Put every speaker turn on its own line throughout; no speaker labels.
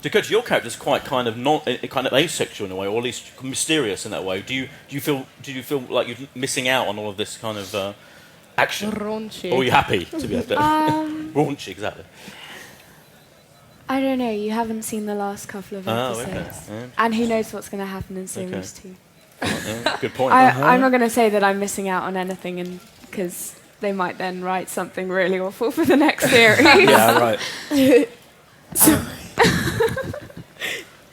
Dakota, your character's quite kind of kind of asexual in a way, or at least mysterious in that way. Do you feel like you're missing out on all of this kind of action?
Raunchy.
Or are you happy to be able to raunchy, exactly?
I don't know. You haven't seen the last couple of episodes,
Okay.
and who knows what's going to happen in series 2.
Yeah, good point.
I'm not going to say that I'm missing out on anything, because they might then write something really awful for the next series.
Yeah, right.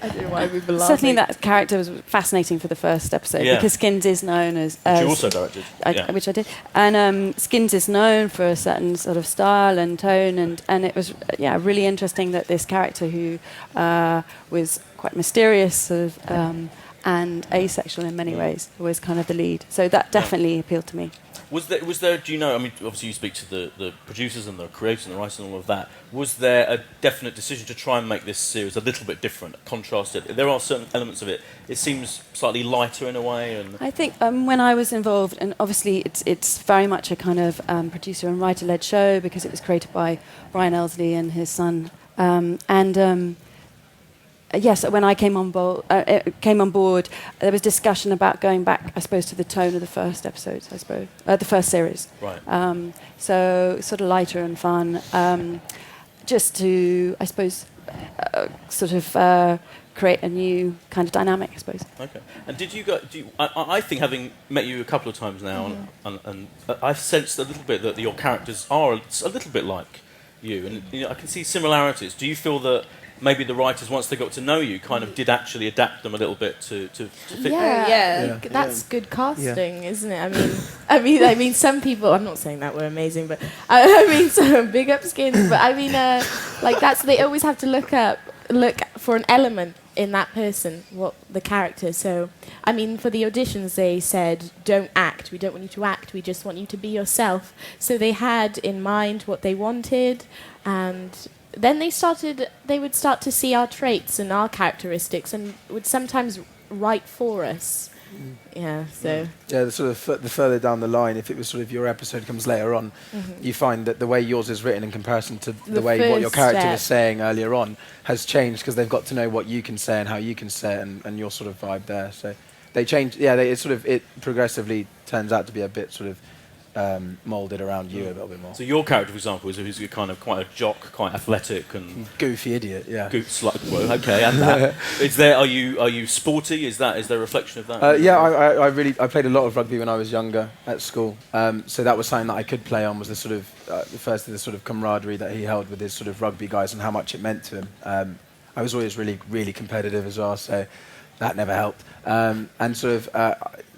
I don't know why we've been laughing.
Certainly that character was fascinating for the first episode because Skins is known as...
Which you also directed.
Which I did. And Skins is known for a certain sort of style and tone, and it was really interesting that this character who was quite mysterious sort of, and asexual in many ways was kind of the lead. So that definitely appealed to me.
Was there, do you know, I mean, obviously you speak to the producers and the creators and the writers and all of that. Was there a definite decision to try and make this series a little bit different, contrasted? There are certain elements of it. It seems slightly lighter in a way. And
I think when I was involved, and obviously it's very much a kind of producer and writer-led show because it was created by Brian Elsley and his son. Yes, when I came on board, there was discussion about going back, I suppose, to the tone of the first episodes, the first series.
Right.
So sort of lighter and fun, just to, I suppose, sort of create a new kind of dynamic, I suppose.
Okay. And did you go? I think, having met you a couple of times now, and I've sensed a little bit that your characters are a little bit like you, and I can see similarities. Do you feel that maybe the writers, once they got to know you, kind of did actually adapt them a little bit to fit?
Yeah. That's good casting, isn't it? I mean, some people. I'm not saying that we're amazing, but I mean, some big up Skins. But I mean, like they always have to look for an element in that person, what the character. So, I mean, for the auditions, they said, "Don't act. We don't want you to act. We just want you to be yourself." So they had in mind what they wanted, and then they would start to see our traits and our characteristics, and would sometimes write for us. Yeah, so...
Yeah, the sort of the further down the line, if it was sort of your episode comes later on, you find that the way yours is written in comparison to the way what your character was saying earlier on has changed, because they've got to know what you can say and how you can say it, and your sort of vibe there. So they change. Yeah, it progressively turns out to be a bit sort of moulded around you a little bit more.
So your character, for example, is kind of quite a jock, quite athletic and
goofy idiot. Yeah.
Okay. And is there? Are you sporty? Is there a reflection of that?
I played a lot of rugby when I was younger at school. So that was something that I could play on. Was the sort of the sort of camaraderie that he held with his sort of rugby guys and how much it meant to him. I was always really, really competitive as well. So that never helped. And sort of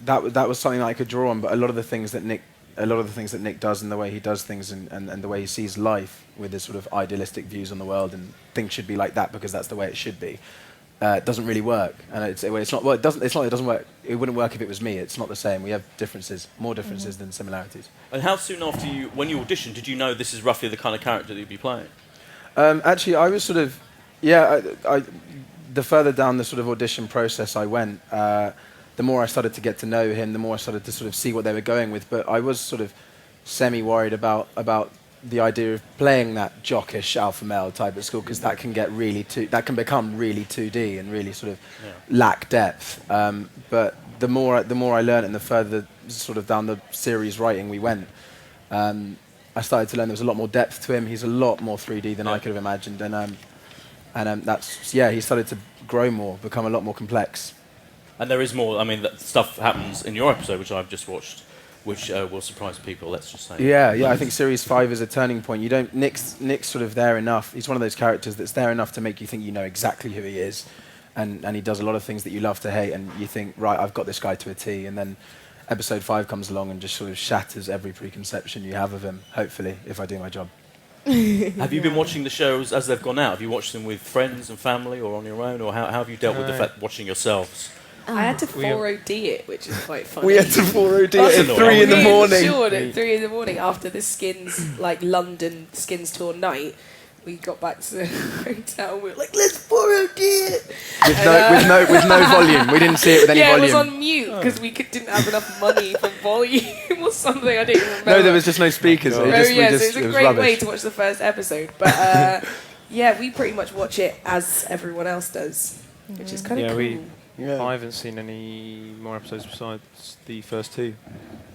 that was something that I could draw on. But a lot of the things that Nick does and the way he does things and the way he sees life with his sort of idealistic views on the world and things should be like that because that's the way it should be, doesn't really work. And it's not. Well, it doesn't work. It wouldn't work if it was me. It's not the same. We have differences, more differences than similarities.
And how soon after when you auditioned, did you know this is roughly the kind of character that you'd be playing?
Actually, I was sort of, the further down the sort of audition process I went, the more I started to get to know him, the more I started to sort of see what they were going with. But I was sort of semi-worried about the idea of playing that jockish alpha male type at school, because that can become really 2D and really sort of lack depth. But the more I learned and the further sort of down the series writing we went, I started to learn there was a lot more depth to him. He's a lot more 3D than I could have imagined, and he started to grow more, become a lot more complex.
And there is more. I mean, that stuff happens in your episode, which I've just watched, which will surprise people. Let's just say.
Yeah. I think Series 5 is a turning point. Nick's sort of there enough. He's one of those characters that's there enough to make you think you know exactly who he is, and he does a lot of things that you love to hate, and you think, right, I've got this guy to a T. And then Episode 5 comes along and just sort of shatters every preconception you have of him. Hopefully, if I do my job.
Have you been watching the shows as they've gone out? Have you watched them with friends and family, or on your own, or how have you dealt with the fact watching yourselves?
I had to 4OD it, which is quite funny.
We had to 4OD it at 3 in the morning.
At 3 in the morning after the Skins, London Skins tour night. We got back to the hotel and we were like, let's 4OD it!
With no volume. We didn't see it with any volume.
Yeah, it was on mute because we didn't have enough money for volume or something. I didn't remember.
No, there was just no speakers.
So it's a great way to watch the first episode. But yeah, we pretty much watch it as everyone else does, which is kind of cool.
I haven't seen any more episodes besides the first 2.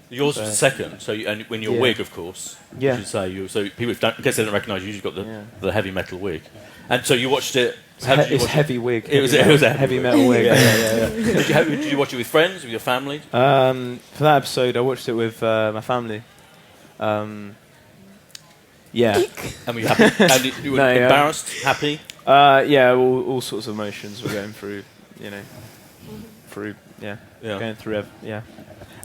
Yours was the second, so and when your wig, of course.
Yeah.
You should say so people don't, in case they don't recognise you, you've got the heavy metal wig, and so you watched it.
It's heavy wig.
It was a
heavy metal wig.
Yeah. Did you watch it with friends, with your family?
For that episode, I watched it with my family. Yeah.
And were you happy? And you were embarrassed, happy?
All sorts of emotions were going through. Going through.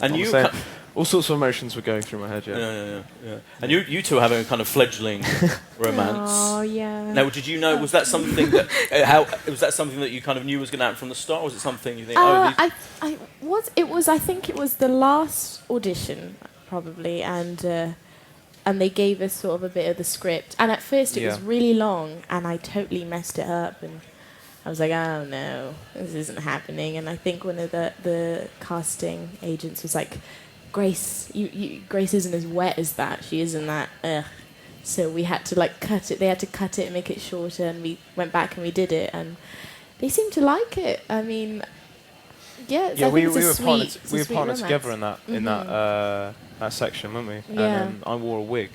And you.
All sorts of emotions were going through my head.
Yeah. And you two are having a kind of fledgling romance.
Oh yeah.
Now, did you know? Was that something that was that something that you kind of knew was going to happen from the start? Or was it something you think?
I think it was the last audition probably, and they gave us sort of a bit of the script. And at first it was really long, and I totally messed it up, and I was like, oh no, this isn't happening. And I think one of the casting agents was like, Grace, Grace isn't as wet as that. She isn't that. So we had to cut it. They had to cut it and make it shorter. And we went back and we did it. And they seemed to like it. I mean, we were
partnered together in that section, weren't we?
Yeah.
And I wore a wig.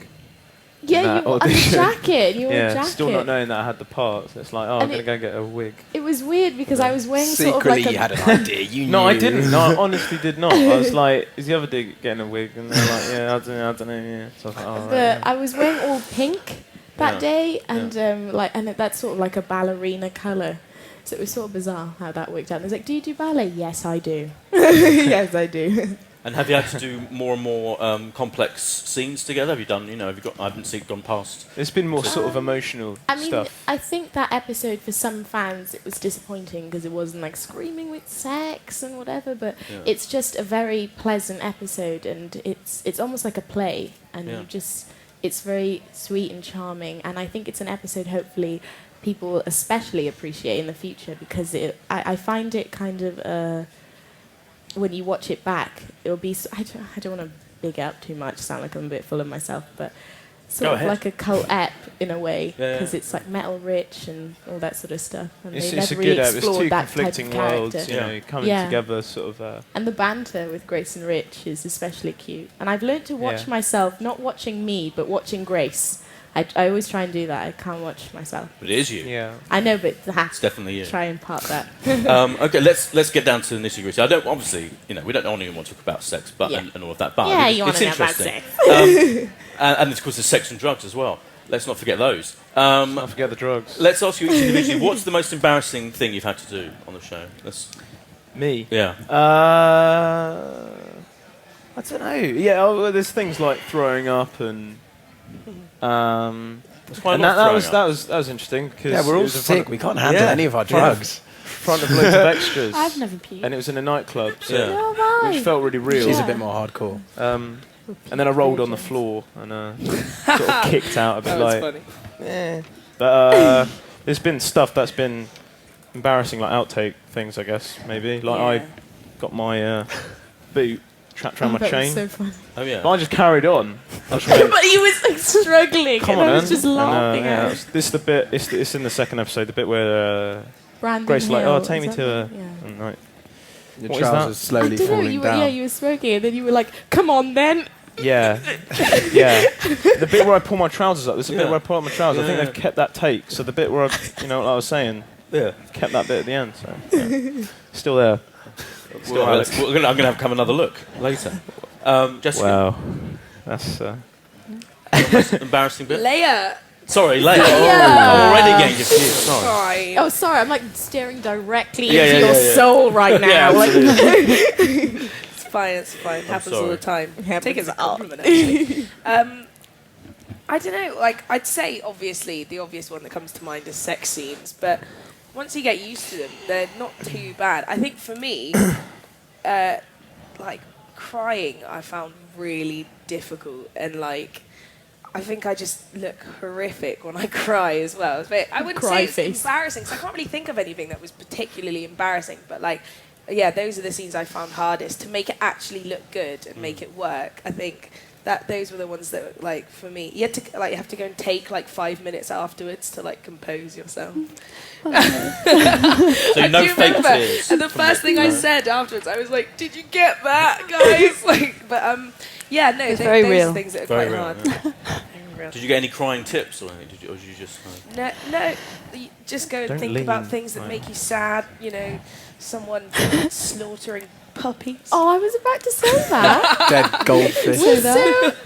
Yeah, you wore a jacket. You wore a jacket.
Still not knowing that I had the part. So it's like, I'm going to go get a wig.
It was weird because I was wearing
Secretly,
sort of like
you had an idea. You
No,
knew.
I didn't. No, I honestly did not. I was like, is the other dude getting a wig? And they're like, I don't know. Yeah. So I was like, oh, right.
I was wearing all pink that day, and that's sort of like a ballerina colour. So it was sort of bizarre how that worked out. And I was like, do you do ballet? Yes, I do. Yes, I do.
And have you had to do more and more complex scenes together? Have you done? Have you got? I haven't gone past.
It's been more sort of emotional stuff.
I think that episode for some fans it was disappointing because it wasn't like screaming with sex and whatever. But it's just a very pleasant episode, and it's almost like a play, and it's very sweet and charming. And I think it's an episode hopefully people especially appreciate in the future because I find it kind of. When you watch it back, it'll be. I don't want to big up too much. Sound like I'm a bit full of myself, but sort of like a cult ep in a way because it's like metal rich and all that sort of stuff. And
it's
they
a
never
good
really
ep. It's
explored
two
that
conflicting
type of
worlds,
character.
coming together, sort of.
And the banter with Grace and Rich is especially cute. And I've learned to watch myself, not watching me, but watching Grace. I always try and do that. I can't watch myself.
But it is you.
Yeah.
I know, but
it's definitely you.
Try and part that.
Okay, let's get down to the nitty gritty. I don't obviously, we don't only want to talk about sex, but and all of that. But
you want to know about sex.
And of course, there's sex and drugs as well. Let's not forget those.
Not forget the drugs.
Let's ask you each individually. What's the most embarrassing thing you've had to do on the show?
Me?
Yeah.
I don't know. Yeah, there's things like throwing up and. That was interesting because
we're all sick. We can't handle any of our drugs.
Front of loads of extras.
I've never peed.
And it was in a nightclub,
so
which felt really real.
She's a bit more hardcore.
And then I rolled on the floor and sort of kicked out a bit.
That was funny.
But there's been stuff that's been embarrassing, like outtake things, I guess. Maybe I got my boot trapped around my chain.
So funny.
Oh yeah.
But I just carried on.
But he was like struggling,
Come
and
on,
I was just laughing at it.
This is the bit. It's in the second episode. The bit where
Brandon
Grace is like,
Hill,
take me to a.
Yeah.
And like,
Your
what is
trousers
that?
slowly
I don't know,
falling down.
you were smoking, and then you were like, "Come on, then."
Yeah. The bit where I pull my trousers up. There's a bit where I pull up my trousers. I think they've kept that take. So the bit where what I was saying.
Yeah.
Kept that bit at the end. So still there.
I'm going to have another look later. Jessica.
Wow. That's
most embarrassing bit.
Leia.
Sorry, Leia. I'm already getting confused. Sorry.
Oh, sorry. I'm like staring directly
Yeah,
into
yeah,
your
yeah, yeah.
soul right now.
Yeah,
like,
absolutely.
It's fine. It's fine. Happens all
sorry.
the time.
Happens
Take it as a
all
compliment. Actually. I don't know. Like I'd say, obviously, the obvious one that comes to mind is sex scenes. But once you get used to them, they're not too bad. I think for me, like crying, I found really difficult, and like I think I just look horrific when I cry as well. But I wouldn't
Cry
say it's
face.
embarrassing, because I can't really think of anything that was particularly embarrassing. But like, yeah, those are the scenes I found hardest to make it actually look good and make it work. I think those were the ones that, like, for me, you have to go and take like 5 minutes afterwards to like compose yourself.
So no fake tears.
And the first thing I said afterwards, I was like, "Did you get that, guys?" Like, but yeah, no,
It's very
those
real.
are things that are
Very
quite
real,
hard.
yeah.
Very real.
Did you get any crying tips or anything? Or did you just?
No, you just go and
Don't
think about
lean.
things that
Right.
make you sad. You know, someone slaughtering puppies.
Oh, I was about to say that.
Dead goldfish.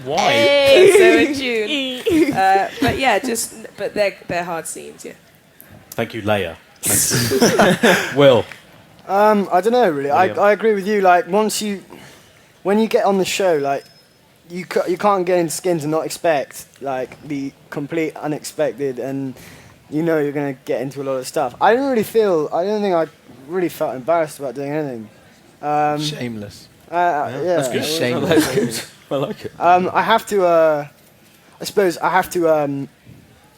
Why?
So in June. But yeah, but they're hard scenes. Yeah.
Thank you, Laya. Will.
I don't know really.
William.
I agree with you. Like when you get on the show, like you can't get into Skins and not expect like the complete unexpected, and you know you're gonna get into a lot of stuff. I don't think I really felt embarrassed about doing anything.
Shameless.
Yeah,
That's good.
Shameless.
That's good. I like it.
I have to. I suppose I have to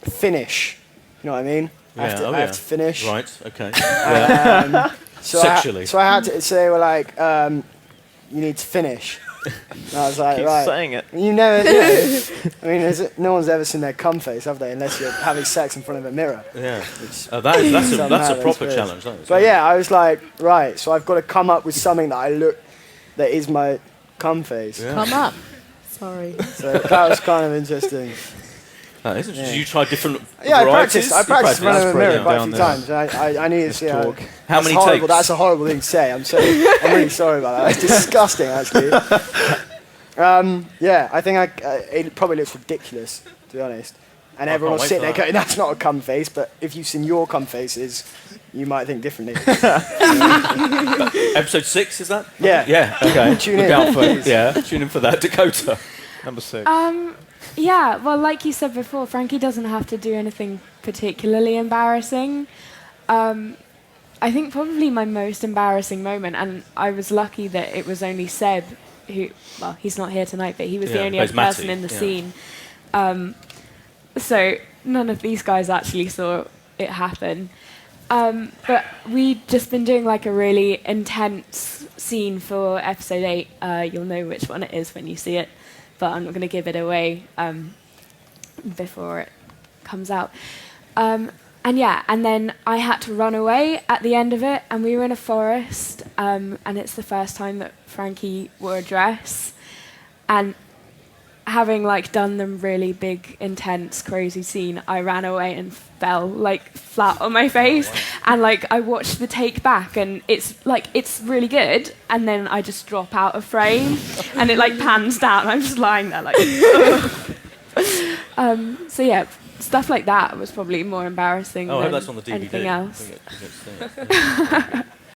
finish. You know what I mean? I have to finish.
Right. Okay.
So
Sexually.
I had to. So they were like, "You need to finish." And I was like,
Keep
"Right."
saying it.
You never. I mean, no one's ever seen their cum face, have they? Unless you're having sex in front of a mirror.
Yeah.
Which
That's
somehow
a proper
weird.
challenge. That is.
But yeah, I was like, right. So I've got to come up with something that is my cum face.
Yeah.
Come up. Sorry.
So that was kind of interesting.
That is interesting.
Yeah.
Did you try different
Yeah, I
varieties?
practiced in front of a
That's
mirror
brilliant.
quite a
Down
few
there.
times. I needed to see how.
How
That's
many
horrible.
takes?
That's a horrible thing to say. I'm really sorry about that. That's disgusting, actually. Yeah, I think it probably looks ridiculous, to be honest. And
I
everyone will
can't
sit
wait
there
for
going, "That's not a cum face." But if you've seen your cum faces, you might think differently.
Episode 6 is that?
Yeah.
Yeah. Okay.
Tune
Look
in,
out for
please.
yeah. Tune in for that, Dakota.
Number 6.
Yeah, well, like you said before, Franky doesn't have to do anything particularly embarrassing. I think probably my most embarrassing moment, and I was lucky that it was only Seb who, well, he's not here tonight, but he was the
Yeah,
only
plays
other person
Matty,
in the
yeah.
scene. So none of these guys actually saw it happen. But we'd just been doing like a really intense scene for episode 8. You'll know which one it is when you see it, but I'm not going to give it away before it comes out. And then I had to run away at the end of it, and we were in a forest, and it's the first time that Franky wore a dress, and having like done the really big, intense, crazy scene, I ran away and fell like flat on my face, and like I watched the take back, and it's really good, and then I just drop out of frame, and it like pans down. I'm just lying there like. So yeah, stuff like that was probably more embarrassing
Oh, I hope
than
that's on the DVD.
anything else.
I think it's there.